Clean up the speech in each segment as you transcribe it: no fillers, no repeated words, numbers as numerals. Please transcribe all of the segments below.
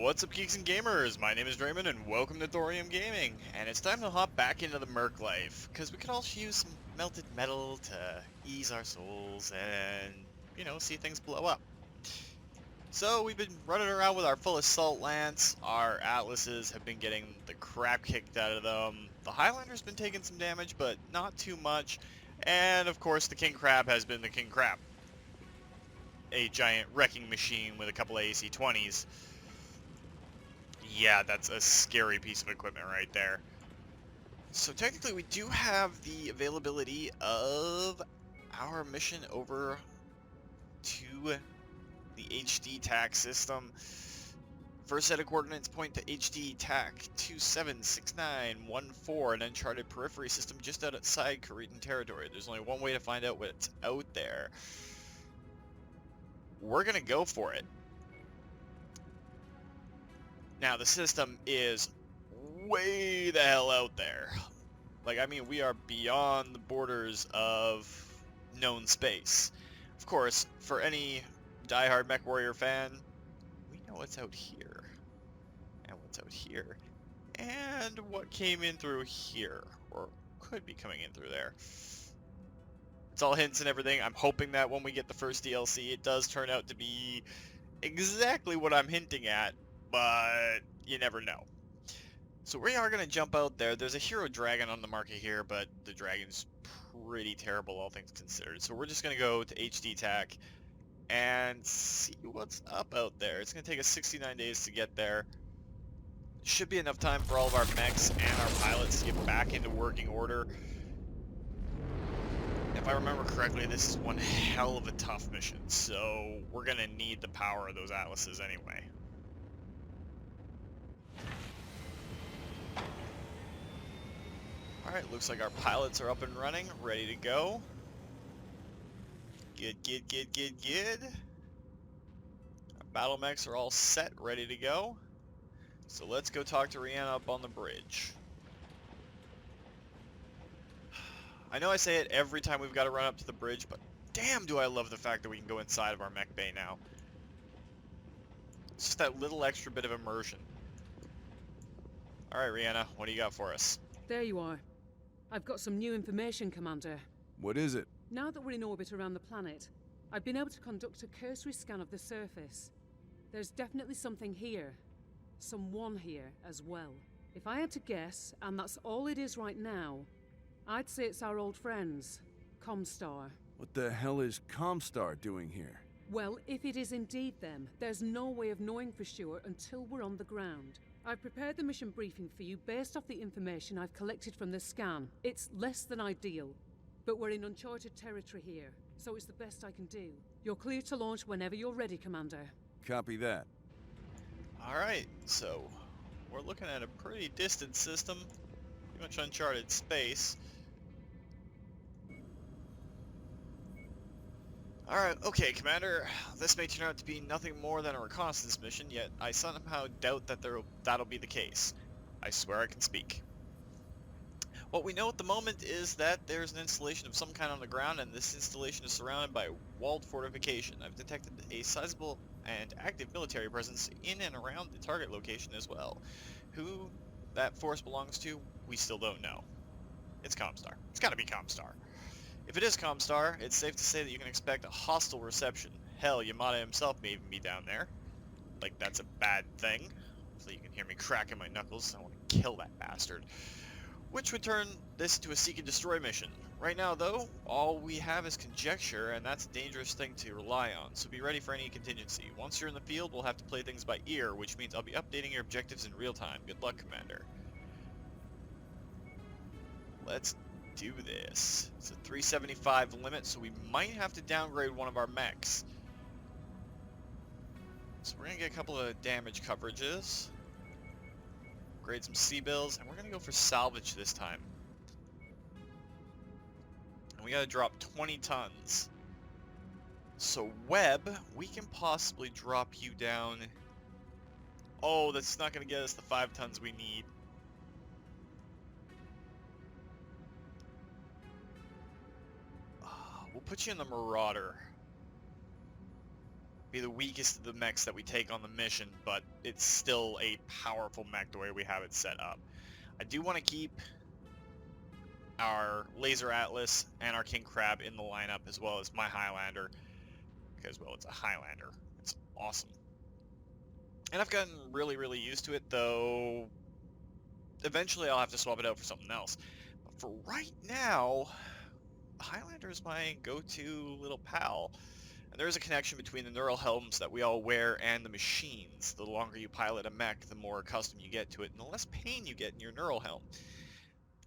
What's up, geeks and gamers? My name is Drementfh, and welcome to Thorium Gaming. And it's time to hop back into the Merc life, because we could all use some melted metal to ease our souls and, you know, see things blow up. So we've been running around with our full Assault Lance. Our Atlases have been getting the crap kicked out of them. The Highlander's been taking some damage, but not too much. And of course, the King Crab has been the King Crab, a giant wrecking machine with a couple of AC-20s. Yeah, that's a scary piece of equipment right there. So technically we do have the availability of our mission over to the HD TAC system. First set of coordinates point to HD TAC 276914, an uncharted periphery system just outside Korean territory. There's only one way to find out what's out there. We're gonna go for it. Now, the system is way the hell out there. Like, I mean, we are beyond the borders of known space. Of course, for any diehard MechWarrior fan, we know what's out here. And what's out here. And what came in through here. Or could be coming in through there. It's all hints and everything. I'm hoping that when we get the first DLC, it does turn out to be exactly what I'm hinting at. But you never know. So we are going to jump out there. There's a hero dragon on the market here, but the dragon's pretty terrible, all things considered. So we're just going to go to HD TAC and see what's up out there. It's going to take us 69 days to get there. Should be enough time for all of our mechs and our pilots to get back into working order. If I remember correctly, this is one hell of a tough mission, so we're going to need the power of those Atlases anyway. Alright, looks like our pilots are up and running, ready to go. Good. Our battle mechs are all set, ready to go. So let's go talk to Rihanna up on the bridge. I know I say it every time we've got to run up to the bridge, but damn do I love the fact that we can go inside of our mech bay now. It's just that little extra bit of immersion. Alright, Rihanna, what do you got for us? There you are. I've got some new information, Commander. What is it? Now that we're in orbit around the planet, I've been able to conduct a cursory scan of the surface. There's definitely something here. Someone here as well. If I had to guess, and that's all it is right now, I'd say it's our old friends, Comstar. What the hell is Comstar doing here? Well, if it is indeed them, there's no way of knowing for sure until we're on the ground. I've prepared the mission briefing for you based off the information I've collected from the scan. It's less than ideal, but we're in uncharted territory here, so it's the best I can do. You're clear to launch whenever you're ready, Commander. Copy that. Alright, so we're looking at a pretty distant system, pretty much uncharted space. Alright, okay, Commander, this may turn out to be nothing more than a reconnaissance mission, yet I somehow doubt that that'll be the case. I swear I can speak. What we know at the moment is that there's an installation of some kind on the ground, and this installation is surrounded by walled fortification. I've detected a sizable and active military presence in and around the target location as well. Who that force belongs to, we still don't know. It's Comstar. It's gotta be Comstar. If it is Comstar, it's safe to say that you can expect a hostile reception. Hell, Yamada himself may even be down there. Like, that's a bad thing. So you can hear me cracking my knuckles. I want to kill that bastard. Which would turn this into a seek and destroy mission. Right now, though, all we have is conjecture, and that's a dangerous thing to rely on, so be ready for any contingency. Once you're in the field, we'll have to play things by ear, which means I'll be updating your objectives in real time. Good luck, Commander. Let's do this. It's a 375 limit, so we might have to downgrade one of our mechs. So we're gonna get a couple of damage coverages, grade some C-bills, and we're gonna go for salvage this time. And we gotta drop 20 tons. So Webb, we can possibly drop you down. Oh, that's not gonna get us the 5 tons we need. We'll put you in the Marauder. be the weakest of the mechs that we take on the mission, but it's still a powerful mech the way we have it set up. I do want to keep our Laser Atlas and our King Crab in the lineup, as well as my Highlander, because, well, it's a Highlander. It's awesome. And I've gotten really, really used to it, though eventually I'll have to swap it out for something else. But for right now, the Highlander is my go-to little pal. And there is a connection between the neural helms that we all wear and the machines. The longer you pilot a mech, the more accustomed you get to it, and the less pain you get in your neural helm.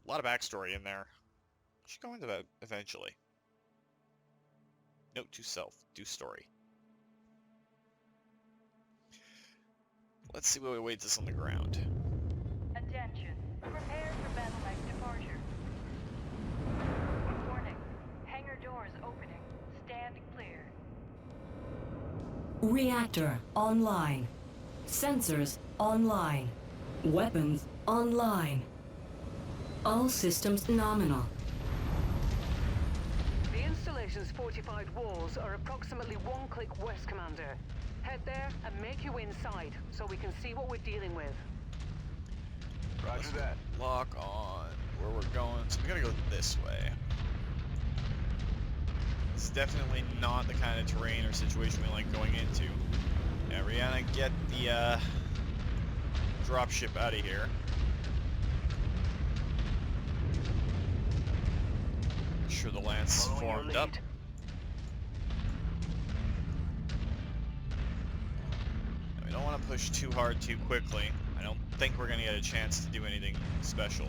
A lot of backstory in there. Should go into that eventually. Note to self, do story. Let's see what awaits us on the ground. Attention. Prepare for battle mech departure. Warning. Hangar doors opening. Stand clear. Reactor online. Sensors online. Weapons online. All systems nominal. The installation's fortified walls are approximately 1 click west, Commander. Head there and make you inside so we can see what we're dealing with. Roger that. Lock on where we're going. So we gotta go this way. It's definitely not the kind of terrain or situation we like going into. Yeah, Rihanna, get the dropship out of here. Make sure the lance is formed up. We don't want to push too hard too quickly. I don't think we're going to get a chance to do anything special.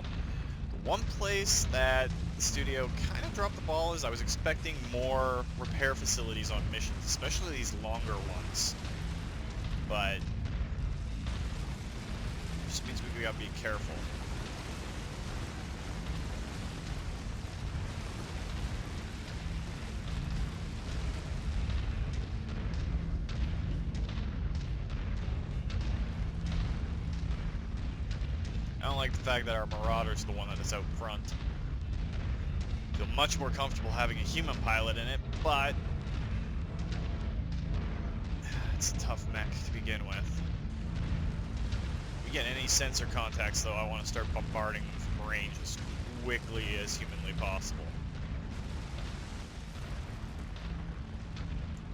The one place that the studio kind of dropped the ball is I was expecting more repair facilities on missions, especially these longer ones. But it just means we gotta be careful. I don't like the fact that our Marauder's the one that is out front. Feel much more comfortable having a human pilot in it, but it's a tough mech to begin with. If we get any sensor contacts, though, I want to start bombarding them from range as quickly as humanly possible.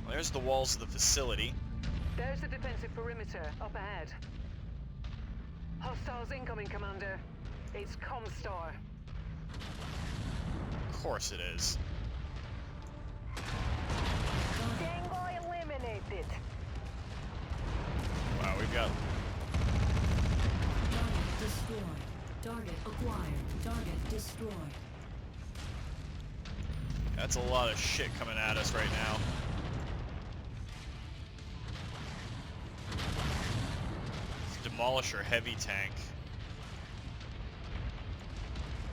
Well, there's the walls of the facility. There's the defensive perimeter up ahead. Hostiles incoming, Commander. It's Comstar. Of course it is. Tango eliminated. Wow, we've got... Target destroyed. Target acquired. Target destroyed. That's a lot of shit coming at us right now. Demolisher heavy tank.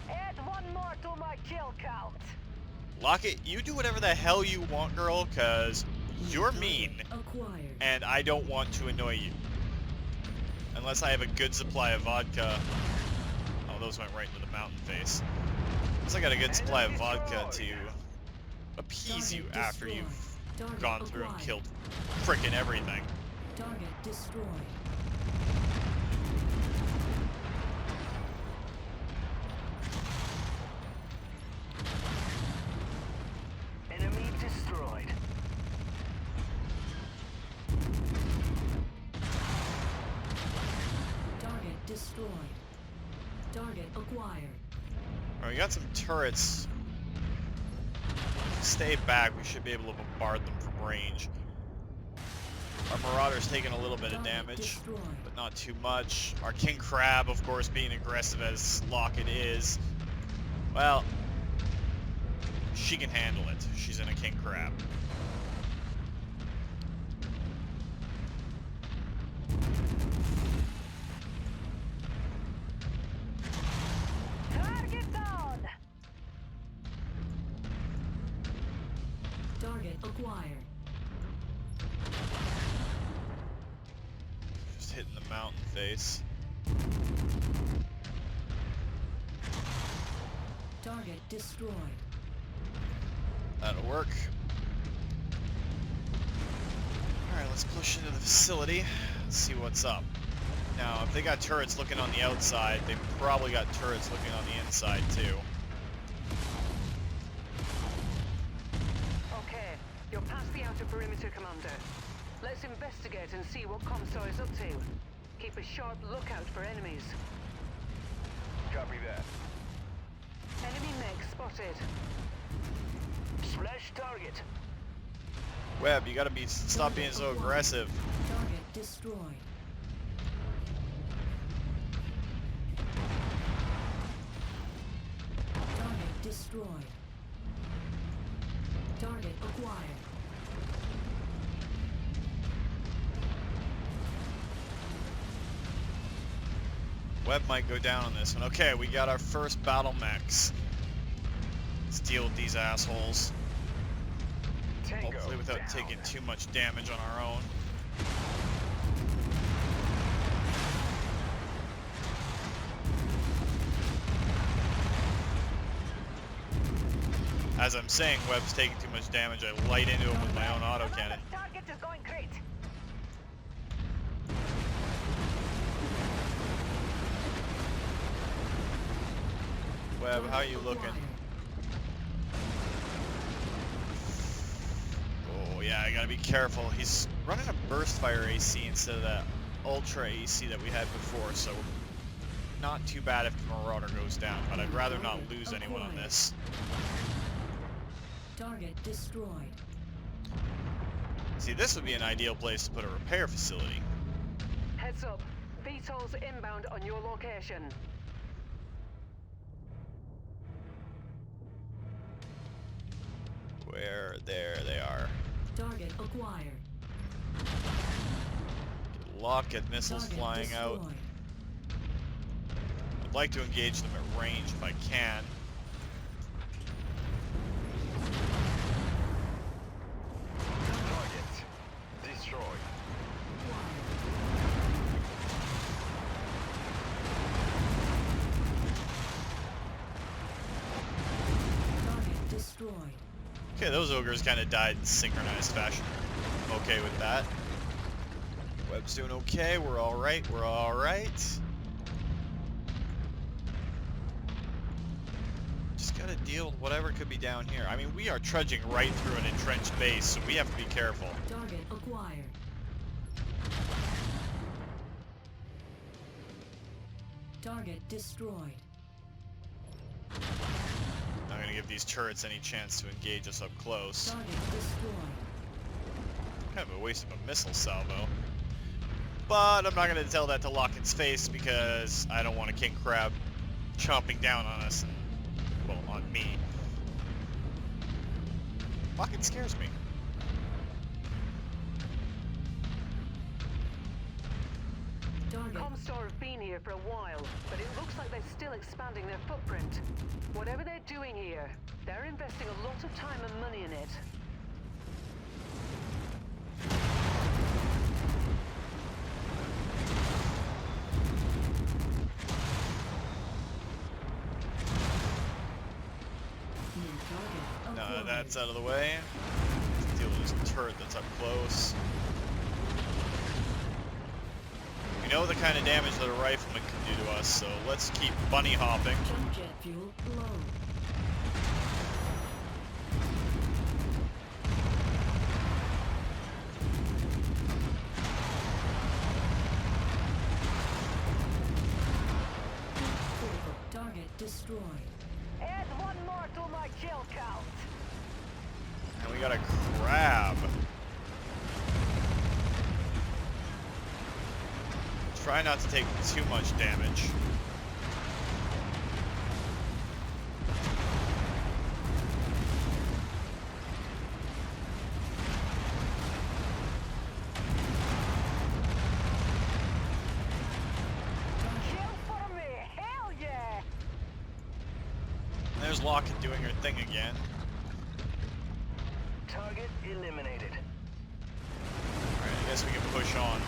Add one more to my kill count. Lockett, you do whatever the hell you want, girl, cause you're mean, Acquired. and I don't want to annoy you. Unless I have a good supply of vodka. Oh, those went right into the mountain face. Unless I got a good supply of vodka to appease you after you've gone through and killed frickin' everything. Target destroyed. Enemy destroyed. Target destroyed. Target acquired. Alright, we got some turrets. Stay back, we should be able to bombard them from range. Our Marauder's taking a little bit of damage, but not too much. Our King Crab, of course, being aggressive as Lockett is, well, she can handle it. She's in a King Crab. Target down. Target acquired. Just hitting the mountain face. Target destroyed. That'll work. Alright, let's push into the facility. Let's see what's up. Now, if they got turrets looking on the outside, they probably got turrets looking on the inside too. Okay, you're past the outer perimeter, Commander. Let's investigate and see what Comstar is up to. Keep a sharp lookout for enemies. Copy that. Enemy mech spotted. Splash target. Webb, you gotta stop being so aggressive. Target destroyed. Target destroyed. Target acquired. Webb might go down on this one. Okay, we got our first battle mechs. Let's deal with these assholes. Tango Hopefully without down. taking too much damage on our own. As I'm saying Webb's taking too much damage, I light into him with my own autocannon. Target is going great. Webb, how are you looking? Oh yeah, I gotta be careful. He's running a burst fire AC instead of that ultra AC that we had before, so not too bad if the Marauder goes down, but I'd rather not lose anyone on this. Target destroyed. See, this would be an ideal place to put a repair facility. Heads up. VTOL's inbound on your location. Where? There they are. Target acquired. Lock at missiles Target flying out. destroyed. I'd like to engage them at range if I can. Target destroyed. Target destroyed. Okay, those ogres kind of died in synchronized fashion. I'm okay with that. Webb's doing okay. We're alright. We're alright. Just gotta deal with whatever could be down here. I mean, we are trudging right through an entrenched base, so we have to be careful. Target acquired. Target destroyed. Not gonna give these turrets any chance to engage us up close. Target destroyed. Kind of a waste of a missile salvo. But I'm not gonna tell that to Locket's face because I don't want a king crab chomping down on us. Well, on me. Locket scares me. Target. Comstar have been here for a while, but it looks like they're still expanding their footprint. Whatever they're doing here, they're investing a lot of time and money in it. New target No, acquired. that's out of the way. Let's deal with this turret that's up close. We know the kind of damage that a rifleman can do to us, so let's keep bunny hopping. Jump jet fuel low. Critical. Target destroyed. Add one more to my kill count. And we got a crab. Try not to take too much damage. Kill for me. Hell yeah. There's Locket doing her thing again. Target eliminated. Alright, I guess we can push on.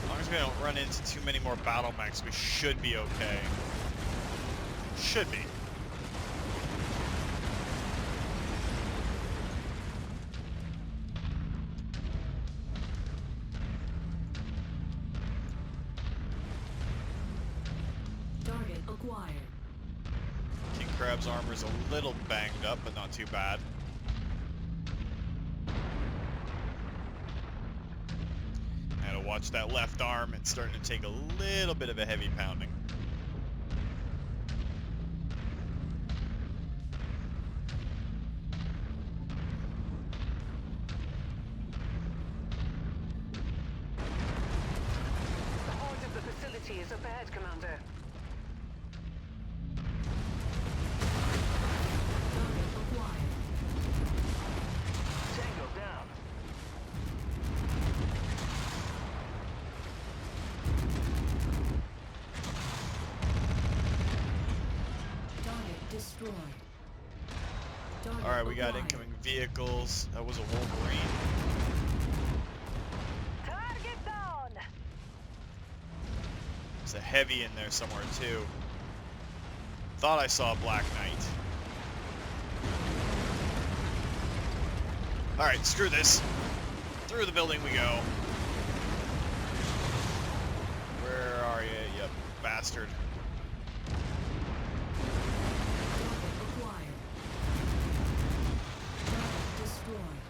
As long as we don't run into too many more battle mechs, we should be okay. Should be. acquired. King Crab's armor's a little banged up, but not too bad. Now to watch that left arm, it's starting to take a little bit of a heavy pounding. The heart of the facility is up ahead, Commander. Target acquired. Tango down. Target destroyed. Target Alright, we got acquired. incoming vehicles. That was a Wolverine. Target down! There's a heavy in there somewhere too. Thought I saw a Black Knight. Alright, screw this. Through the building we go. Where are you bastard? Target acquired. Target destroyed.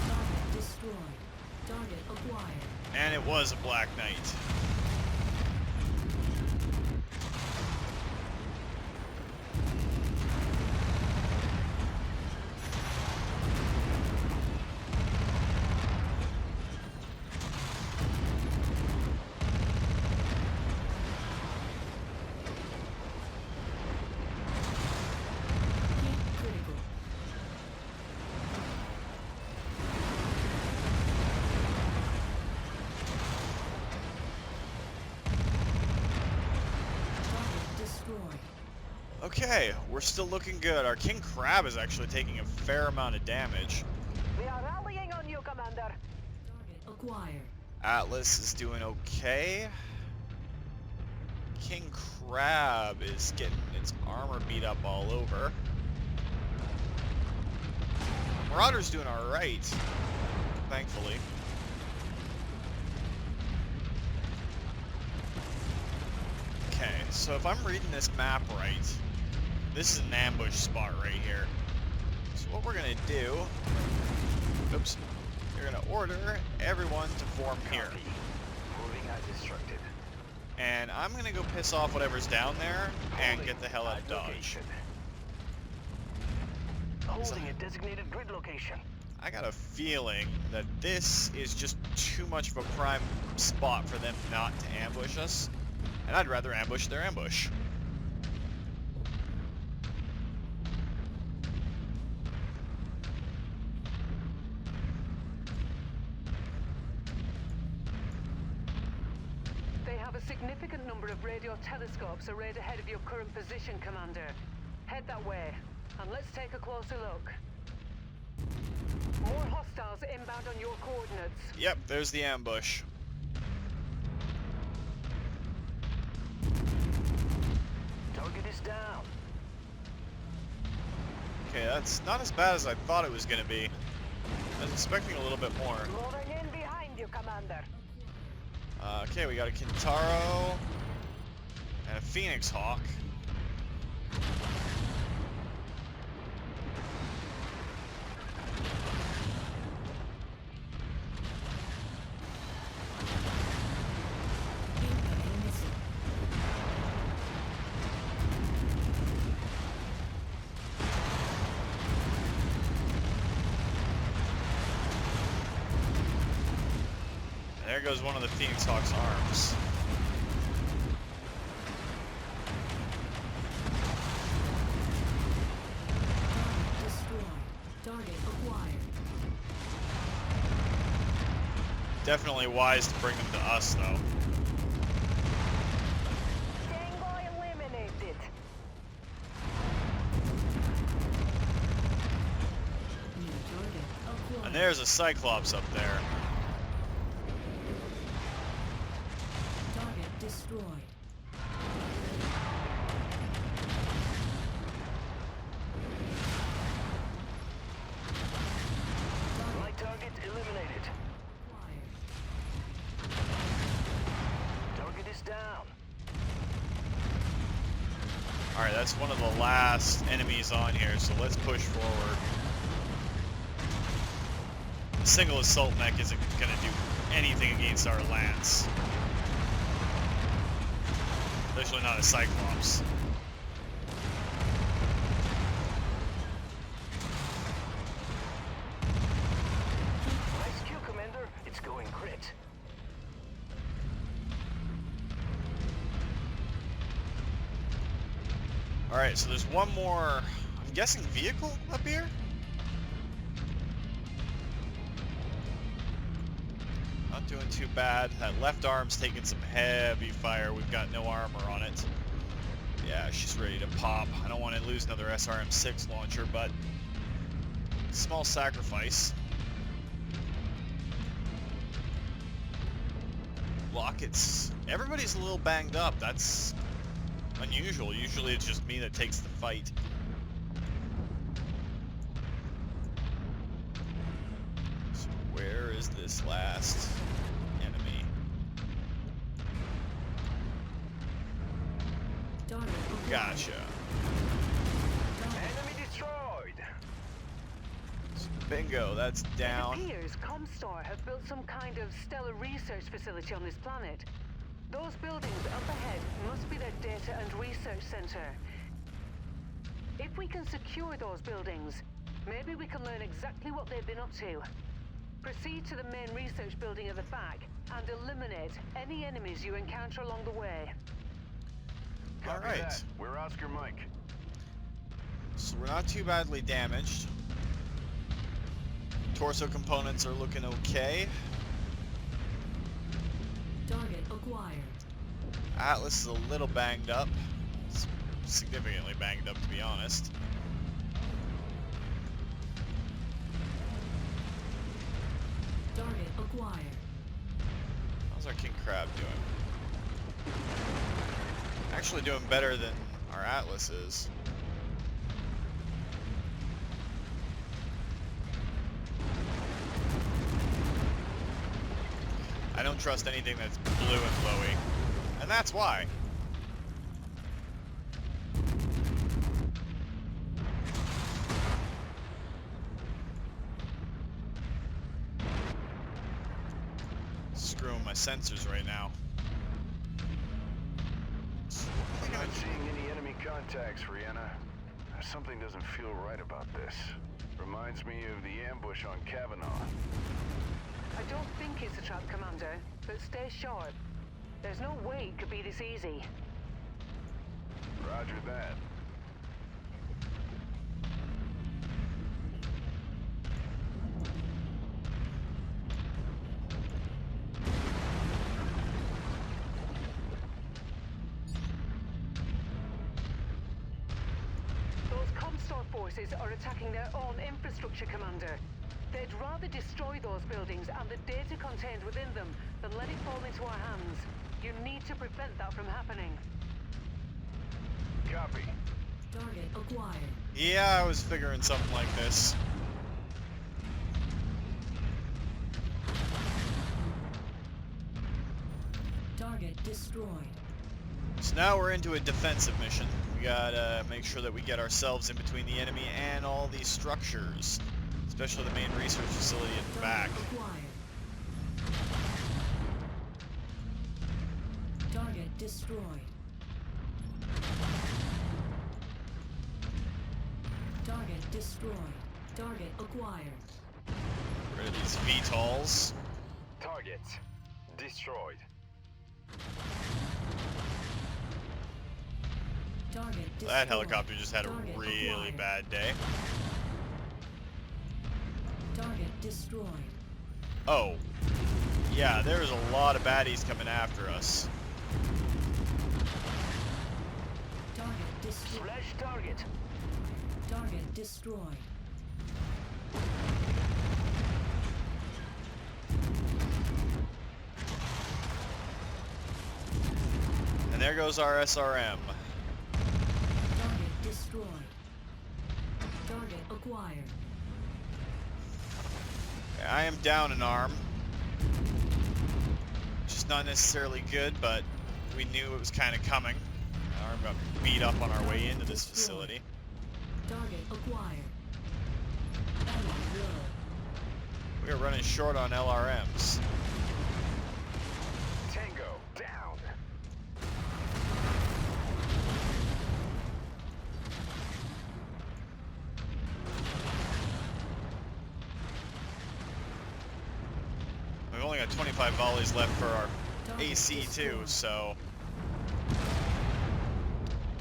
Target destroyed. Target acquired. And it was a Black Knight. Hit critical. Target destroyed. Okay, we're still looking good. Our King Crab is actually taking a fair amount of damage. We are rallying on you, Commander. Target acquired. Atlas is doing okay. King Crab is getting its armor beat up all over. Marauder's doing alright, thankfully. Okay, so if I'm reading this map right, this is an ambush spot right here. So what we're gonna do, oops, you're gonna order everyone to form here. Copy. Moving as instructed. And I'm gonna go piss off whatever's down there and get the hell out of At Dodge. location. Holding a designated grid location. I got a feeling that this is just too much of a prime spot for them not to ambush us. And I'd rather ambush their ambush. They have a significant number of radio telescopes arrayed ahead of your current position, Commander. Head that way, and let's take a closer look. More hostiles inbound on your coordinates. Yep, there's the ambush. Target is down. Okay, that's not as bad as I thought it was gonna be. I was expecting a little bit more. Moving in behind you, Commander. Okay, we got a Kintaro and a Phoenix Hawk. Incoming missile. And there goes one of the Phoenix Hawk's arms. Target destroyed. Target acquired. Definitely wise to bring them to us, though. Tango eliminated. New target acquired. And there's a Cyclops up there. Target destroyed. Target that's one of the last enemies on here, so let's push forward. A single assault mech isn't going to do anything against our lance. Especially not a Cyclops. Nice kill, Commander. It's going grit. Alright, so there's one more, I'm guessing, vehicle up here? Not doing too bad. That left arm's taking some heavy fire. We've got no armor on it. Yeah, she's ready to pop. I don't want to lose another SRM-6 launcher, but small sacrifice. Lockets. Everybody's a little banged up. That's unusual. Usually it's just me that takes the fight. So where is this last enemy? Target acquired. Gotcha. Enemy destroyed. Bingo, that's down. It appears Comstar have built some kind of stellar research facility on this planet. Those buildings up ahead must be their data and research center. If we can secure those buildings, maybe we can learn exactly what they've been up to. Proceed to the main research building at the back and eliminate any enemies you encounter along the way. Copy Alright. that. We're Oscar Mike. So we're not too badly damaged. Torso components are looking okay. Target acquired. Atlas is a little banged up. It's significantly banged up, to be honest. Target acquired. How's our King Crab doing? Actually doing better than our Atlas is. I don't trust anything that's blue and glowy. And that's why. Screwing my sensors right now. I'm not seeing any enemy contacts, Rihanna. Something doesn't feel right about this. Reminds me of the ambush on Kavanaugh. I don't think it's a trap, Commander, but stay sharp. There's no way it could be this easy. Roger that. Those Comstar forces are attacking their own infrastructure, Commander. They'd rather destroy those buildings and the data contained within them than let it fall into our hands. You need to prevent that from happening. Copy. Target acquired. Yeah, I was figuring something like this. Target destroyed. So now we're into a defensive mission. We gotta make sure that we get ourselves in between the enemy and all these structures. Especially the main research facility in the back. Target acquired. Target destroyed. Target destroyed. Target acquired. Rid of these VTOLs. Target destroyed. Target destroyed. That helicopter just had a Target really acquired. bad day. Target destroyed. Oh. Yeah, there's a lot of baddies coming after us. Target destroyed. Flash target. Target destroyed. And there goes our SRM. Target destroyed. Target acquired. I am down an arm. Which is not necessarily good, but we knew it was kind of coming. Our arm got beat up on our way into this facility. Target acquired. Ammo low. We are running short on LRMs. Tango, down. We've only got 25 volleys left for our AC too, so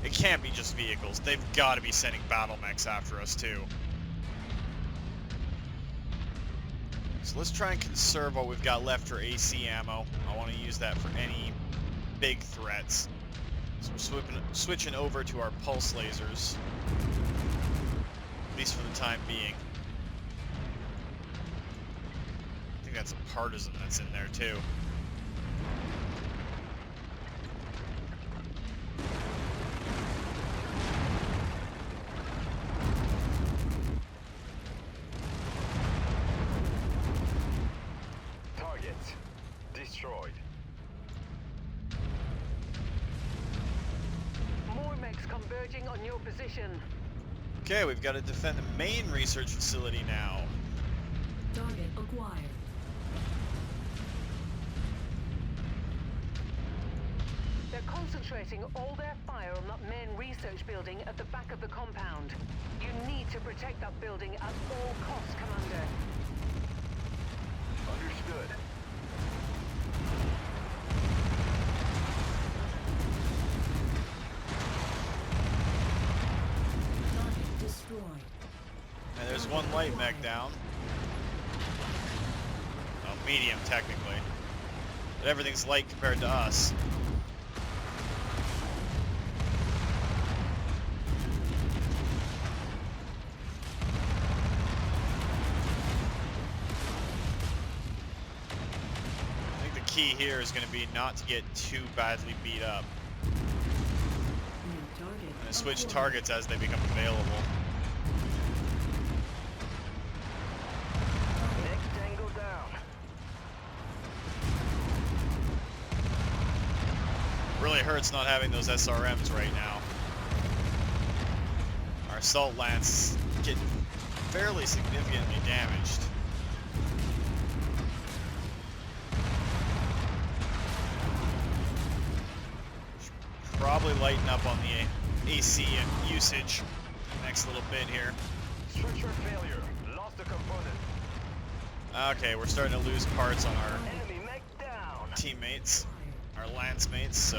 it can't be just vehicles. They've got to be sending battle mechs after us too. So let's try and conserve what we've got left for AC ammo. I want to use that for any big threats. So we're switching over to our pulse lasers, at least for the time being. I think that's a partisan that's in there too. Target destroyed. More mechs converging on your position. Okay, we've got to defend the main research facility now. Target acquired. They're concentrating all their fire on that main research building at the back of the compound. You need to protect that building at all costs, Commander. Understood. Target destroyed. And there's one light mech down. Well, medium technically. But everything's light compared to us. I think the key here is going to be not to get too badly beat up. New target. And switch acquired. targets as they become available. Next tango down. Really hurts not having those SRMs right now. Our assault lance getting fairly significantly damaged. Should probably lighten up on the AC usage next little bit here. Structure failure. Lost a component. Okay, we're starting to lose parts on our Enemy mech down. teammates, our lance mates, so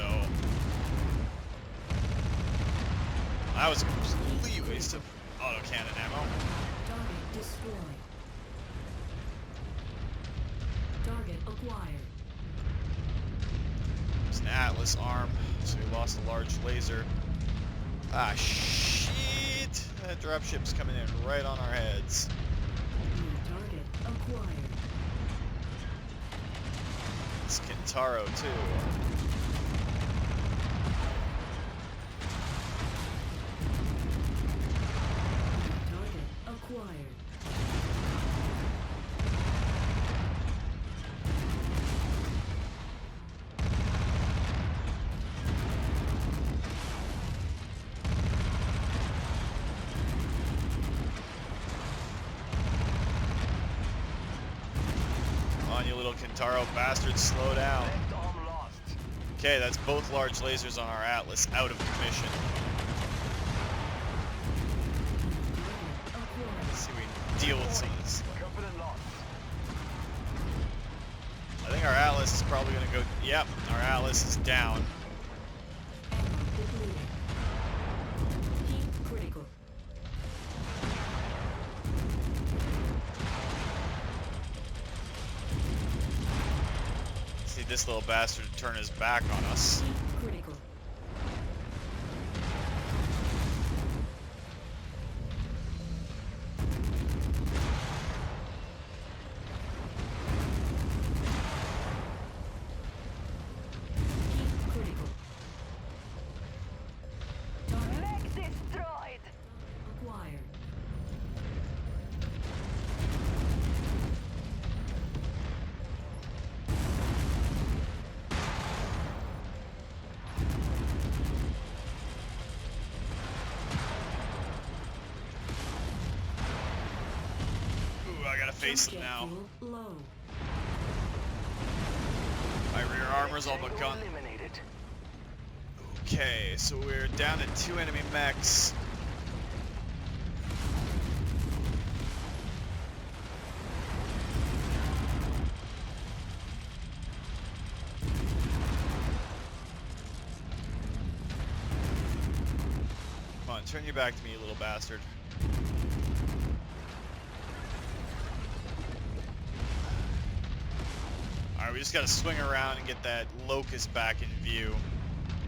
that was a complete waste of autocannon ammo. Target destroyed. Target acquired. It's an Atlas arm, so we lost a large laser. Ah, shit! That dropship's coming in right on our heads. New target acquired. It's Kintaro, too. New target acquired. Come on, you little Kintaro bastards, slow down. Left arm lost. Okay, that's both large lasers on our Atlas out of commission. Let's see if we can deal with some of this. Component lost. I think our Atlas is probably going to go... Yep, our Atlas is down. Ammo depleted. Heat critical. See this little bastard turn his back on us. Heat critical. Heat critical. Target Mech destroyed! acquired. face them Jet now. fuel low. My rear armor's all but gone. Eliminated. Okay, so we're down to 2 enemy mechs. Come on, turn your back to me, you little bastard. Alright, we just gotta swing around and get that locust back in view.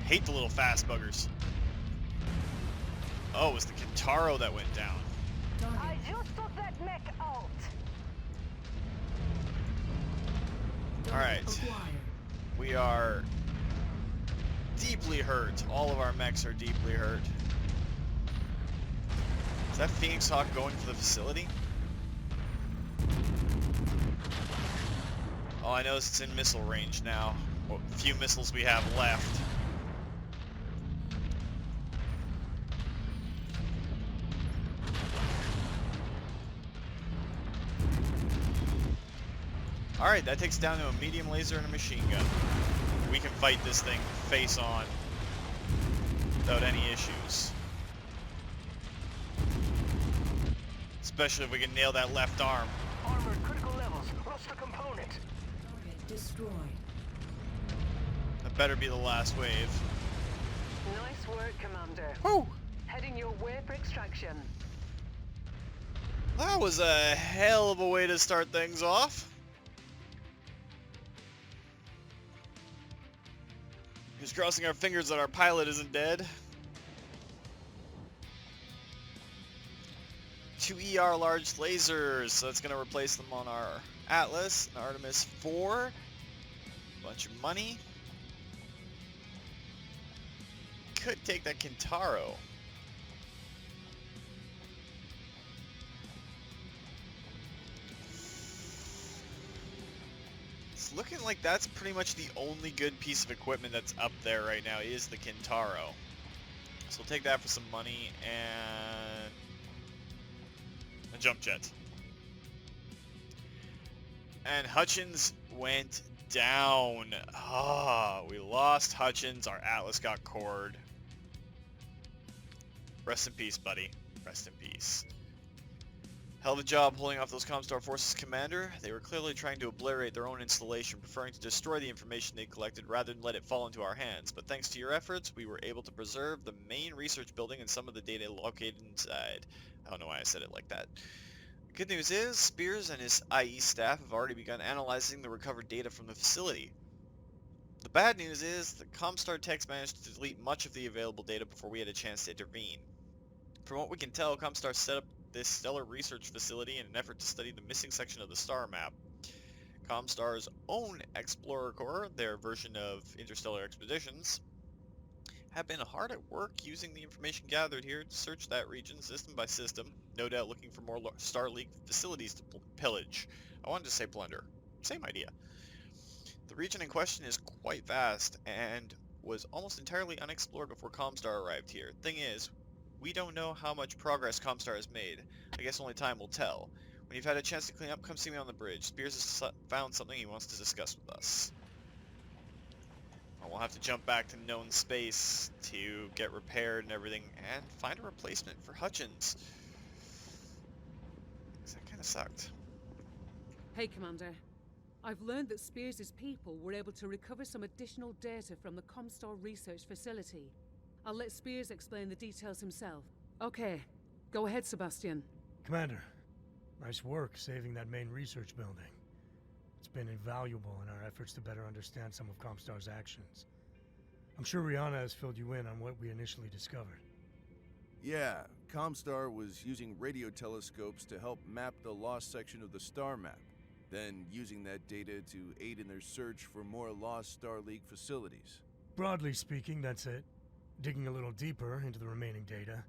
Hate the little fast buggers. Oh, it was the Kintaro that went down. Target. just took that mech out. Target Alright. acquired. We are deeply hurt. All of our mechs are deeply hurt. Is that Phoenix Hawk going for the facility? All I know is it's in missile range now. What few missiles we have left. Alright, that takes down to a medium laser and a machine gun. We can fight this thing face on without any issues. Especially if we can nail that left arm. Armored critical levels. Lost a component. Target destroyed. That better be the last wave. Nice work, Commander. Whew! Heading your way for extraction. That was a hell of a way to start things off. Just crossing our fingers that our pilot isn't dead. 2 ER large lasers, so that's going to replace them on our Atlas and Artemis 4. Bunch of money. Could take that Kintaro. It's looking like that's pretty much the only good piece of equipment that's up there right now is the Kintaro. So we'll take that for some money and a jump jet. And Hutchins went down. Ah, we lost Hutchins. Our Atlas got cored. Rest in peace, buddy. Rest in peace. Hell of a job holding off those Comstar forces, Commander. They were clearly trying to obliterate their own installation, preferring to destroy the information they collected rather than let it fall into our hands. But thanks to your efforts, we were able to preserve the main research building and some of the data located inside. I don't know why I said it like that. The good news is, Spears and his IE staff have already begun analyzing the recovered data from the facility. The bad news is, the Comstar techs managed to delete much of the available data before we had a chance to intervene. From what we can tell, Comstar set up this stellar research facility in an effort to study the missing section of the star map. Comstar's own Explorer Corps, their version of Interstellar Expeditions, have been hard at work using the information gathered here to search that region system by system, no doubt looking for more Starleague facilities to pillage. I wanted to say plunder. Same idea. The region in question is quite vast and was almost entirely unexplored before Comstar arrived here. Thing is, we don't know how much progress Comstar has made. I guess only time will tell. When you've had a chance to clean up, come see me on the bridge. Spears has found something he wants to discuss with us. We'll have to jump back to known space to get repaired and everything, and find a replacement for Hutchins. 'Cause that kind of sucked. Hey, Commander. I've learned that Spears' people were able to recover some additional data from the Comstar research facility. I'll let Spears explain the details himself. Okay, go ahead, Sebastian. Commander, nice work saving that main research building. It's been invaluable in our efforts to better understand some of Comstar's actions. I'm sure Rihanna has filled you in on what we initially discovered. Yeah, Comstar was using radio telescopes to help map the lost section of the star map, then using that data to aid in their search for more lost Starleague facilities. Broadly speaking, that's it. Digging a little deeper into the remaining data,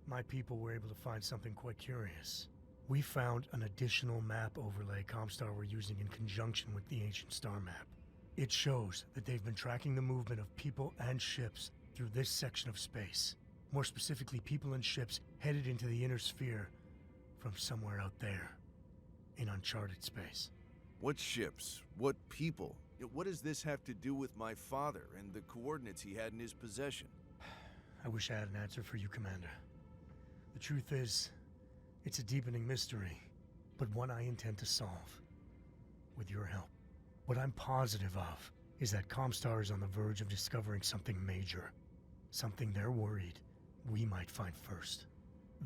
my people were able to find something quite curious. We found an additional map overlay Comstar were using in conjunction with the ancient star map. It shows that they've been tracking the movement of people and ships through this section of space. More specifically, people and ships headed into the inner sphere from somewhere out there. in uncharted space. What ships? What people? What does this have to do with my father and the coordinates he had in his possession? I wish I had an answer for you, Commander. The truth is, it's a deepening mystery, but one I intend to solve. With your help. What I'm positive of is that Comstar is on the verge of discovering something major. Something they're worried we might find first.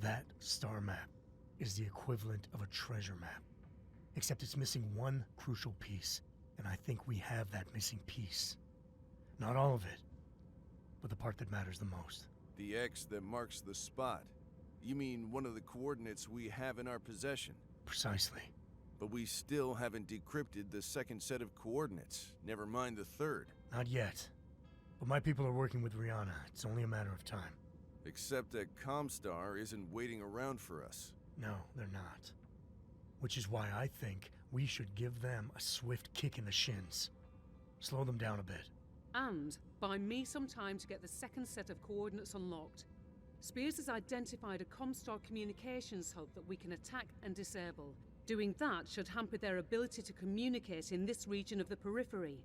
That star map is the equivalent of a treasure map. Except it's missing one crucial piece, and I think we have that missing piece. Not all of it, but the part that matters the most. The X that marks the spot. You mean one of the coordinates we have in our possession? Precisely. But we still haven't decrypted the second set of coordinates, never mind the third. Not yet. But my people are working with Rihanna. It's only a matter of time. Except that Comstar isn't waiting around for us. No, they're not. Which is why I think we should give them a swift kick in the shins. Slow them down a bit. And buy me some time to get the second set of coordinates unlocked. Spears has identified a Comstar communications hub that we can attack and disable. Doing that should hamper their ability to communicate in this region of the periphery.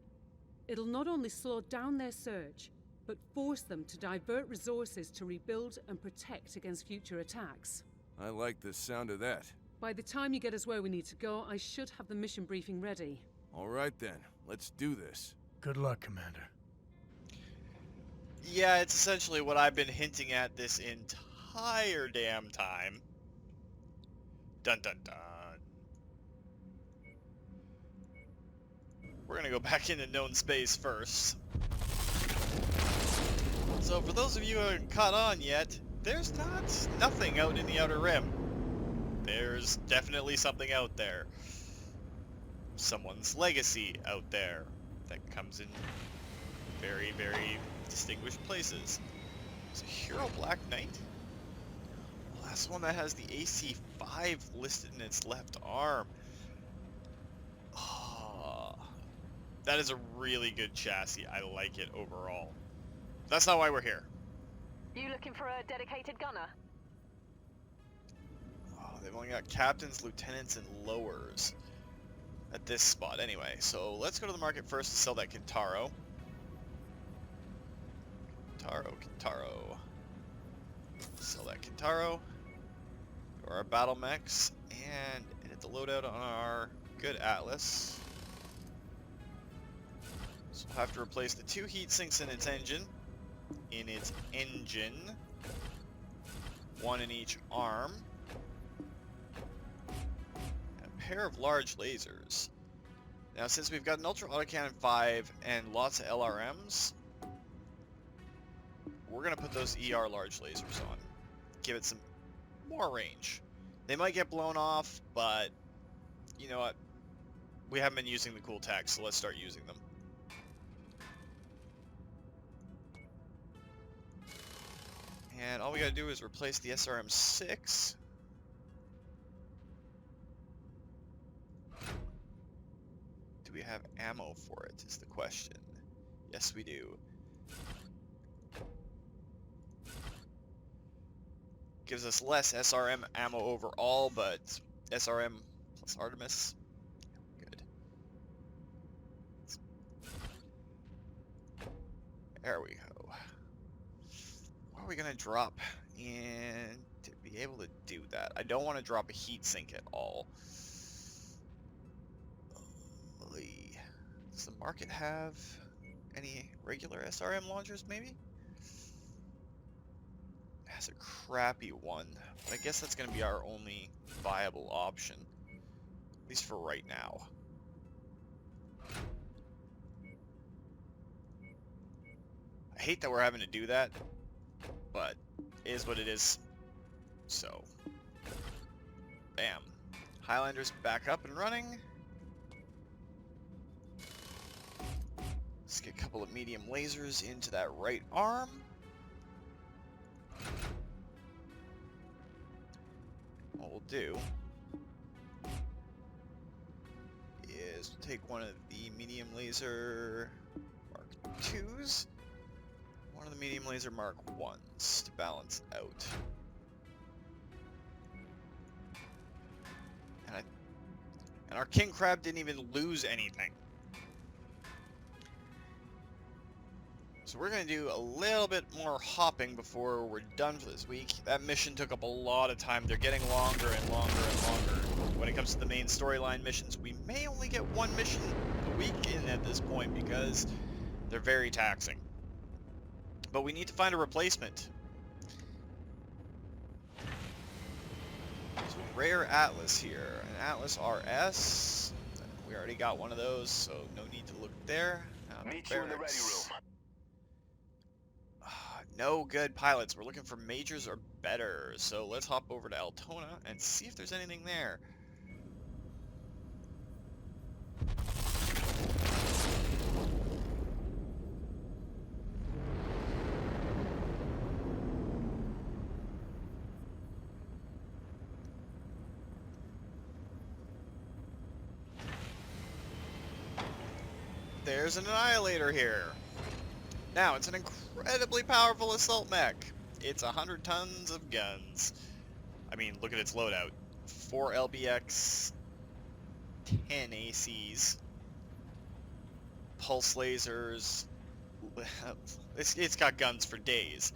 It'll not only slow down their search, but force them to divert resources to rebuild and protect against future attacks. I like the sound of that. By the time you get us where we need to go, I should have the mission briefing ready. All right then, let's do this. Good luck, Commander. Yeah, it's essentially what I've been hinting at this entire damn time. Dun dun dun. We're gonna go back into known space first. So for those of you who haven't caught on yet, there's nothing out in the Outer Rim. There's definitely something out there. Someone's legacy out there that comes in very, very distinguished places. Is a Hero Black Knight? Well, that's the one that has the AC-5 listed in its left arm. Oh, that is a really good chassis. I like it overall. That's not why we're here. You looking for a dedicated gunner? Oh, they've only got captains, lieutenants, and lowers at this spot anyway. So let's go to the market first to sell that Kintaro. Kintaro. Sell that Kintaro. Go to our battle mechs and hit the loadout on our good Atlas. So we'll have to replace the 2 heat sinks in its engine. One in each arm. And a pair of large lasers. Now since we've got an Ultra Autocannon 5 and lots of LRMs, we're going to put those ER large lasers on. Give it some more range. They might get blown off, but you know what? We haven't been using the cool tech, so let's start using them. And all we gotta do is replace the SRM-6. Do we have ammo for it, is the question. Yes, we do. Gives us less SRM ammo overall, but SRM plus Artemis. Good. There we go. What are we gonna drop in to be able to do that? I don't want to drop a heat sink at all. Does the market have any regular SRM launchers, maybe? It has a crappy one, but I guess that's gonna be our only viable option, at least for right now. I hate that we're having to do that, but it is what it is. So, bam. Highlander's back up and running. Let's get a couple of medium lasers into that right arm. What we'll do is we'll take one of the medium laser Mark IIs, one of the medium laser Mark I's to balance out. And And our king crab didn't even lose anything. So we're going to do a little bit more hopping before we're done for this week. That mission took up a lot of time. They're getting longer and longer and longer. When it comes to the main storyline missions, we may only get one mission a week in at this point because they're very taxing. But we need to find a replacement. So rare Atlas here. An Atlas RS. We already got one of those, so no need to look there. Meet you in the ready room. No good pilots. We're looking for majors or better. So let's hop over to Altona and see if there's anything there. There's an Annihilator here. Now, it's an incredibly powerful assault mech. It's 100 tons of guns. I mean, look at its loadout. 4 LBX, 10 ACs, pulse lasers. It's got guns for days.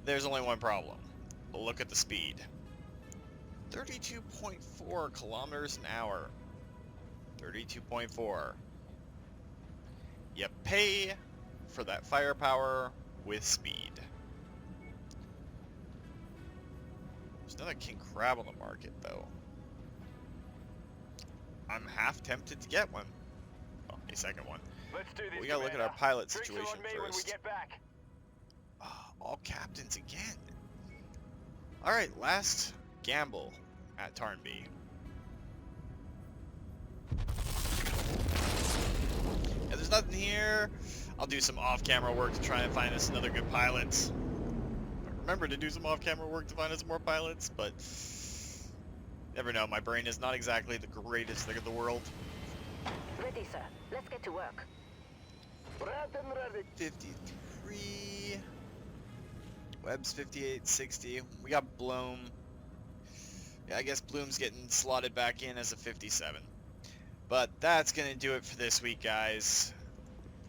There's only one problem. Look at the speed. 32.4 kilometers an hour. 32.4. You pay for that firepower with speed. There's another king crab on the market, though. I'm half tempted to get one. Well, a second one. Let's do this. We gotta look at our pilot situation When we first. get back. All captains again. Alright, last gamble at Tarnby. Yeah, there's nothing here. I'll do some off-camera work to try and find us another good pilot. Remember to do some off-camera work to find us more pilots, but never know. My brain is not exactly the greatest thing in the world. Ready, sir. Let's get to work. 53. Webb's 58, 60. We got Bloom. Yeah, I guess Bloom's getting slotted back in as a 57. But that's going to do it for this week, guys.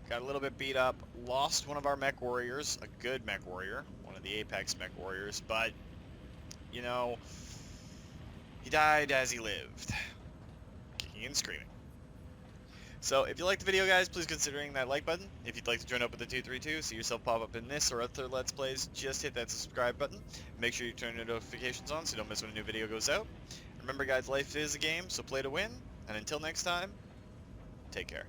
Got a little bit beat up. Lost one of our mech warriors. A good mech warrior. One of the Apex mech warriors. But, you know, he died as he lived. Kicking and screaming. So, if you liked the video, guys, please consider hitting that like button. If you'd like to join up with the 232, see yourself pop up in this or other Let's Plays, just hit that subscribe button. Make sure you turn your notifications on so you don't miss when a new video goes out. Remember, guys, life is a game, so play to win. And until next time, take care.